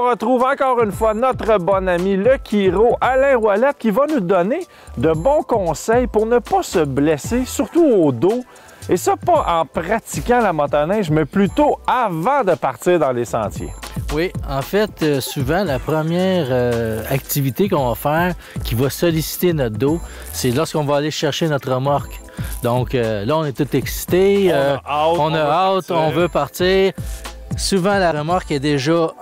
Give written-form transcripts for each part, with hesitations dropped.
on retrouve encore une fois notre bon ami, le chiro Alain Ouellette, qui va nous donner de bons conseils pour ne pas se blesser, surtout au dos. Et ça, pas en pratiquant la motoneige, mais plutôt avant de partir dans les sentiers. Oui, en fait, souvent, la première activité qu'on va faire qui va solliciter notre dos, c'est lorsqu'on va aller chercher notre remorque. Donc là, on est tout excités, on a hâte, on veut partir. Souvent, la remorque est déjà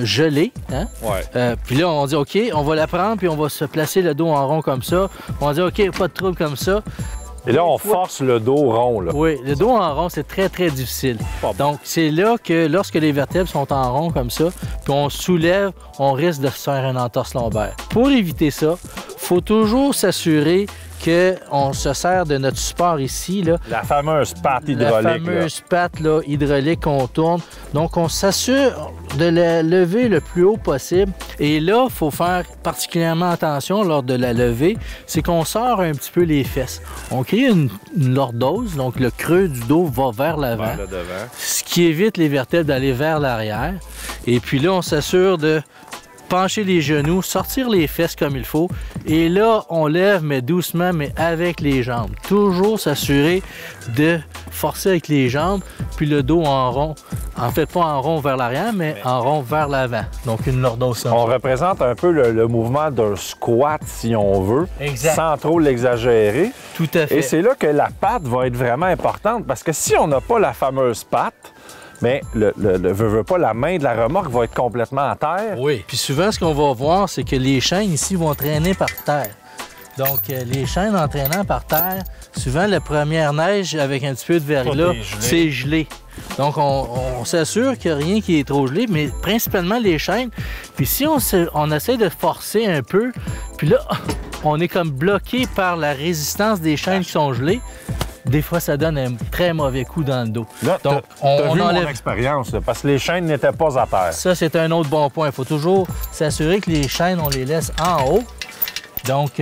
gelée. Hein? Ouais. Puis là, on dit, OK, on va la prendre, puis on va se placer le dos en rond comme ça. On dit, OK, pas de trouble comme ça. Et là, on force le dos rond. Là. Oui, le dos en rond, c'est très, très difficile. Donc, c'est là que lorsque les vertèbres sont en rond comme ça, puis on soulève, on risque de se faire une entorse lombaire. Pour éviter ça, il faut toujours s'assurer qu'on se sert de notre support ici. Là, la fameuse patte hydraulique. La fameuse patte là, hydraulique qu'on tourne. Donc, on s'assure de la lever le plus haut possible. Et là, il faut faire particulièrement attention lors de la levée, c'est qu'on sort un petit peu les fesses. On crée une lordose, donc le creux du dos va vers l'avant, ce qui évite les vertèbres d'aller vers l'arrière. Et puis là, on s'assure de pencher les genoux, sortir les fesses comme il faut. Et là, on lève, mais doucement, mais avec les jambes. Toujours s'assurer de forcer avec les jambes, puis le dos en rond. En fait, pas en rond vers l'arrière, mais en rond vers l'avant. Donc, une lordose. On représente un peu le mouvement d'un squat, si on veut, exact, sans trop l'exagérer. Tout à fait. Et c'est là que la patte va être vraiment importante, parce que si on n'a pas la fameuse patte, mais veut pas, la main de la remorque va être complètement à terre. Oui. Puis souvent, ce qu'on va voir, c'est que les chaînes ici vont traîner par terre. Donc, les chaînes en traînant par terre, souvent, la première neige avec un petit peu de verglas, c'est gelé. Donc, on s'assure qu'il n'y a rien qui est trop gelé, mais principalement les chaînes. Puis si on essaie de forcer un peu, puis là, on est comme bloqué par la résistance des chaînes qui sont gelées. Des fois, ça donne un très mauvais coup dans le dos. Là, donc, on vu mon expérience, parce que les chaînes n'étaient pas à terre. Ça, c'est un autre bon point. Il faut toujours s'assurer que les chaînes, on les laisse en haut. Donc,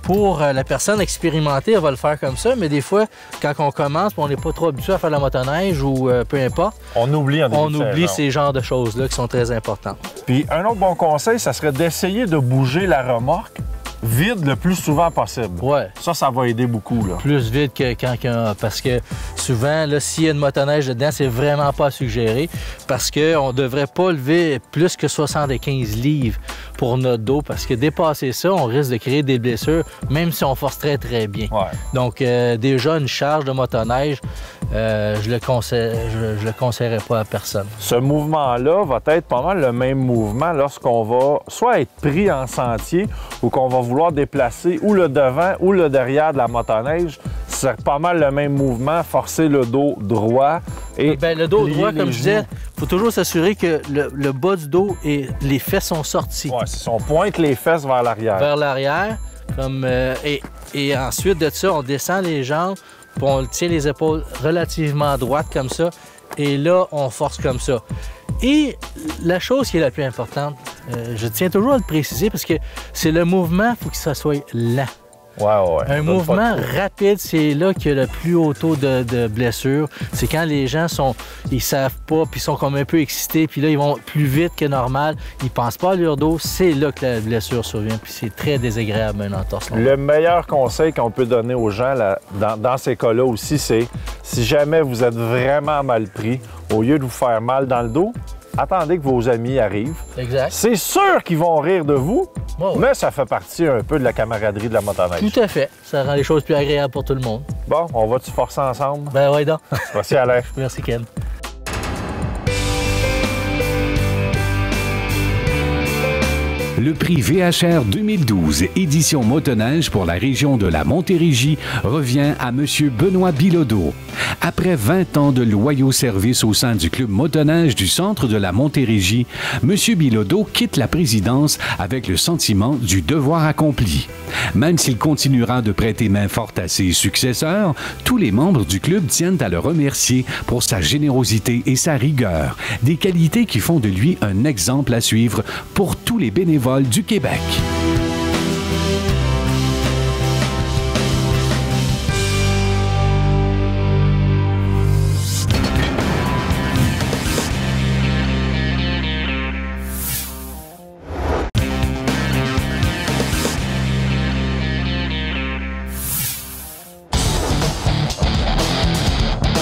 pour la personne expérimentée, elle va le faire comme ça, mais des fois, quand on commence, on n'est pas trop habitué à faire la motoneige ou peu importe, on oublie ces genres de choses-là qui sont très importantes. Puis, un autre bon conseil, ça serait d'essayer de bouger la remorque vide le plus souvent possible. Ouais. Ça va aider beaucoup. Là. Plus vite que quand il y a... Parce que souvent, là, s'il y a une motoneige dedans, c'est vraiment pas suggéré parce qu'on ne devrait pas lever plus que 75 livres pour notre dos parce que dépasser ça, on risque de créer des blessures, même si on force très, très bien. Ouais. Donc, déjà, une charge de motoneige, je le conseillerais pas à personne. Ce mouvement-là va être pas mal le même mouvement lorsqu'on va soit être pris en sentier ou qu'on va vouloir déplacer ou le devant ou le derrière de la motoneige. C'est pas mal le même mouvement, forcer le dos droit. Et bien, le dos droit, comme je disais, il faut toujours s'assurer que le bas du dos et les fesses sont sortis. Oui, c'est ça. On pointe les fesses vers l'arrière. Vers l'arrière. Et ensuite de ça, on descend les jambes, puis on tient les épaules relativement droites comme ça. Et là, on force comme ça. Et la chose qui est la plus importante, je tiens toujours à le préciser parce que c'est le mouvement, il faut que ça soit lent. Ouais. Un mouvement rapide, c'est là qu'il y a le plus haut taux de blessures. C'est quand les gens ils savent pas, puis sont comme un peu excités, puis là, ils vont plus vite que normal. Ils pensent pas à leur dos, c'est là que la blessure survient, puis c'est très désagréable, une entorse lombaire. Le meilleur conseil qu'on peut donner aux gens là, dans ces cas-là aussi, c'est si jamais vous êtes vraiment mal pris, au lieu de vous faire mal dans le dos, attendez que vos amis arrivent. Exact. C'est sûr qu'ils vont rire de vous, oh, mais ça fait partie un peu de la camaraderie de la motoneige. Tout à fait. Ça rend les choses plus agréables pour tout le monde. Bon, on va-tu forcer ensemble? Ben oui, donc. Merci Alain. Merci Ken. Le prix VHR 2012, édition motoneige pour la région de la Montérégie, revient à M. Benoît Bilodeau. Après 20 ans de loyaux services au sein du club motoneige du centre de la Montérégie, M. Bilodeau quitte la présidence avec le sentiment du devoir accompli. Même s'il continuera de prêter main forte à ses successeurs, tous les membres du club tiennent à le remercier pour sa générosité et sa rigueur, des qualités qui font de lui un exemple à suivre pour tous les bénévoles du Québec.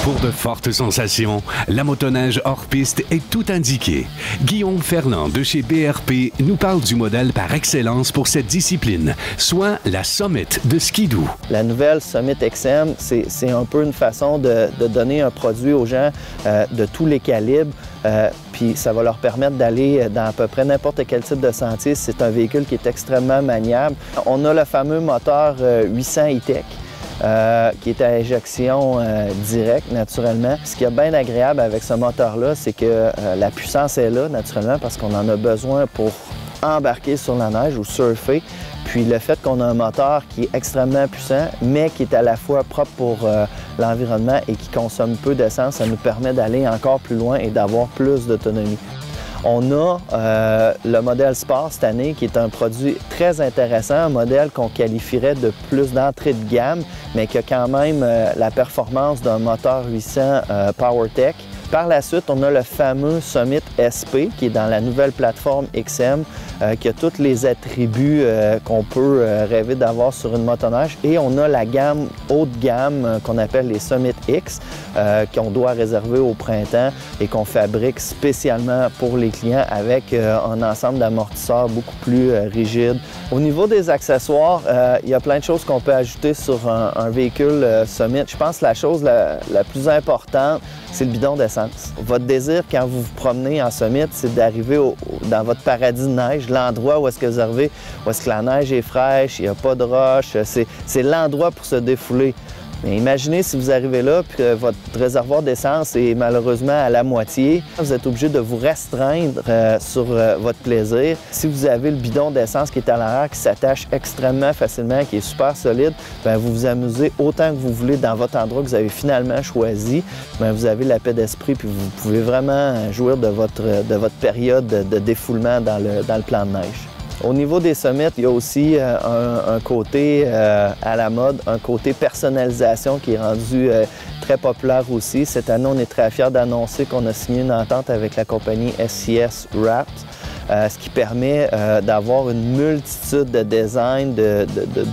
Pour de fortes sensations, la motoneige hors piste est tout indiqué. Guillaume Ferland de chez BRP nous parle du modèle par excellence pour cette discipline, soit la Summit de Ski-Doo. La nouvelle Summit XM, c'est un peu une façon de donner un produit aux gens de tous les calibres. Puis ça va leur permettre d'aller dans à peu près n'importe quel type de sentier. C'est un véhicule qui est extrêmement maniable. On a le fameux moteur 800 E-Tech. Qui est à injection directe, naturellement. Ce qui est bien agréable avec ce moteur-là, c'est que la puissance est là, naturellement, parce qu'on en a besoin pour embarquer sur la neige ou surfer. Puis le fait qu'on a un moteur qui est extrêmement puissant, mais qui est à la fois propre pour l'environnement et qui consomme peu d'essence, ça nous permet d'aller encore plus loin et d'avoir plus d'autonomie. On a le modèle Sport cette année, qui est un produit très intéressant, un modèle qu'on qualifierait de plus d'entrée de gamme, mais qui a quand même la performance d'un moteur 800 PowerTech. Par la suite, on a le fameux Summit SP, qui est dans la nouvelle plateforme XM, qui a tous les attributs qu'on peut rêver d'avoir sur une motoneige. Et on a la gamme haut de gamme qu'on appelle les Summit X, qu'on doit réserver au printemps et qu'on fabrique spécialement pour les clients avec un ensemble d'amortisseurs beaucoup plus rigide. Au niveau des accessoires, il y a plein de choses qu'on peut ajouter sur un véhicule Summit. Je pense que la chose la plus importante, c'est le bidon d'essence. Votre désir, quand vous vous promenez en Summit, c'est d'arriver dans votre paradis de neige, l'endroit où est-ce que vous arrivez, où est-ce que la neige est fraîche, il n'y a pas de roche. C'est l'endroit pour se défouler. Mais imaginez si vous arrivez là et que votre réservoir d'essence est malheureusement à la moitié. Vous êtes obligé de vous restreindre sur votre plaisir. Si vous avez le bidon d'essence qui est à l'arrière, qui s'attache extrêmement facilement, qui est super solide, bien, vous vous amusez autant que vous voulez dans votre endroit que vous avez finalement choisi. Bien, vous avez la paix d'esprit puis vous pouvez vraiment jouir de votre période de défoulement dans le plan de neige. Au niveau des summits, il y a aussi un côté à la mode, un côté personnalisation qui est rendu très populaire aussi. Cette année, on est très fiers d'annoncer qu'on a signé une entente avec la compagnie SCS Wraps, ce qui permet d'avoir une multitude de designs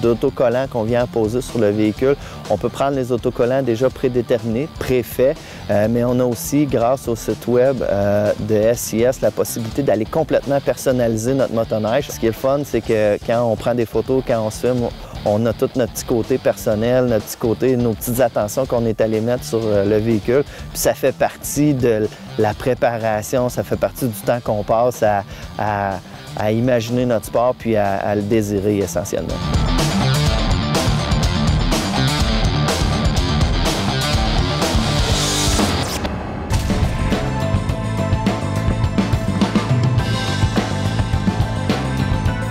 d'autocollants qu'on vient poser sur le véhicule. On peut prendre les autocollants déjà prédéterminés, préfaits, mais on a aussi, grâce au site web de SCS, la possibilité d'aller complètement personnaliser notre motoneige. Ce qui est le fun, c'est que quand on prend des photos, quand on se filme, on a tout notre petit côté personnel, notre petit côté, nos petites attentions qu'on est allé mettre sur le véhicule. Puis ça fait partie de la préparation, ça fait partie du temps qu'on passe à imaginer notre sport puis à le désirer essentiellement.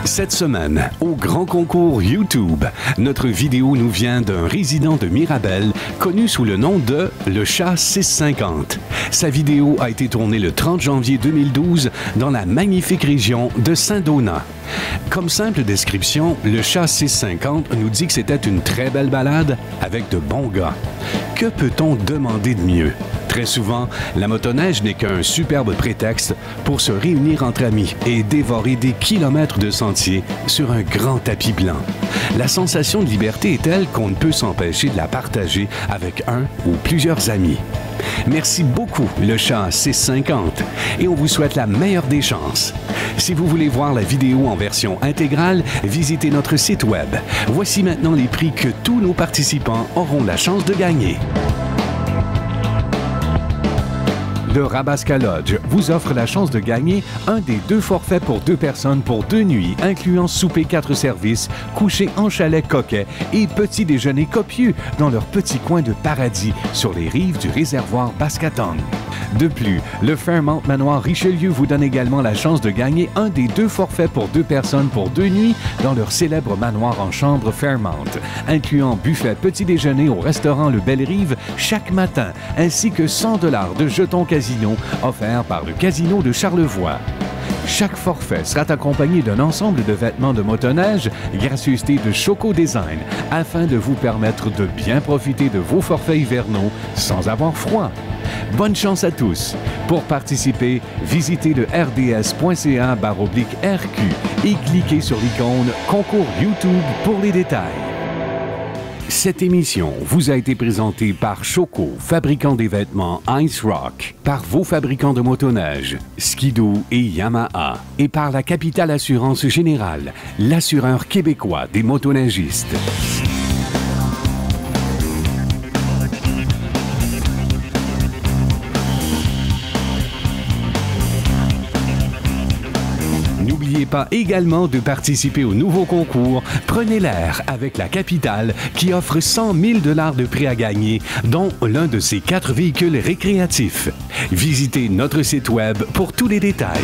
Cette semaine, au grand concours YouTube, notre vidéo nous vient d'un résident de Mirabel connu sous le nom de Le Chat 650. Sa vidéo a été tournée le 30 janvier 2012 dans la magnifique région de Saint-Donat. Comme simple description, Le Chat 650 nous dit que c'était une très belle balade avec de bons gars. Que peut-on demander de mieux? Très souvent, la motoneige n'est qu'un superbe prétexte pour se réunir entre amis et dévorer des kilomètres de sentiers sur un grand tapis blanc. La sensation de liberté est telle qu'on ne peut s'empêcher de la partager avec un ou plusieurs amis. Merci beaucoup, Le Chat 650, et on vous souhaite la meilleure des chances. Si vous voulez voir la vidéo en version intégrale, visitez notre site web. Voici maintenant les prix que tous nos participants auront la chance de gagner. Le Rabasca Lodge vous offre la chance de gagner un des 2 forfaits pour 2 personnes pour 2 nuits, incluant souper 4 services, coucher en chalet coquet et petit déjeuner copieux dans leur petit coin de paradis sur les rives du réservoir Bascaton. De plus, le Fairmont Manoir Richelieu vous donne également la chance de gagner un des 2 forfaits pour 2 personnes pour 2 nuits dans leur célèbre manoir en chambre Fairmont, incluant buffet petit déjeuner au restaurant Le Belle-Rive chaque matin, ainsi que 100 $ de jetons casino offerts par le Casino de Charlevoix. Chaque forfait sera accompagné d'un ensemble de vêtements de motoneige, gracieuseté de Choco Design, afin de vous permettre de bien profiter de vos forfaits hivernaux sans avoir froid. Bonne chance à tous! Pour participer, visitez le rds.ca/RQ et cliquez sur l'icône Concours YouTube pour les détails. Cette émission vous a été présentée par Choco, fabricant des vêtements Ice Rock, par vos fabricants de motoneige, Skidoo et Yamaha, et par la Capitale Assurance Générale, l'assureur québécois des motoneigistes. N'oubliez pas également de participer au nouveau concours Prenez l'air avec la Capitale qui offre 100 000 $ de prix à gagner, dont l'un de ses 4 véhicules récréatifs. Visitez notre site web pour tous les détails.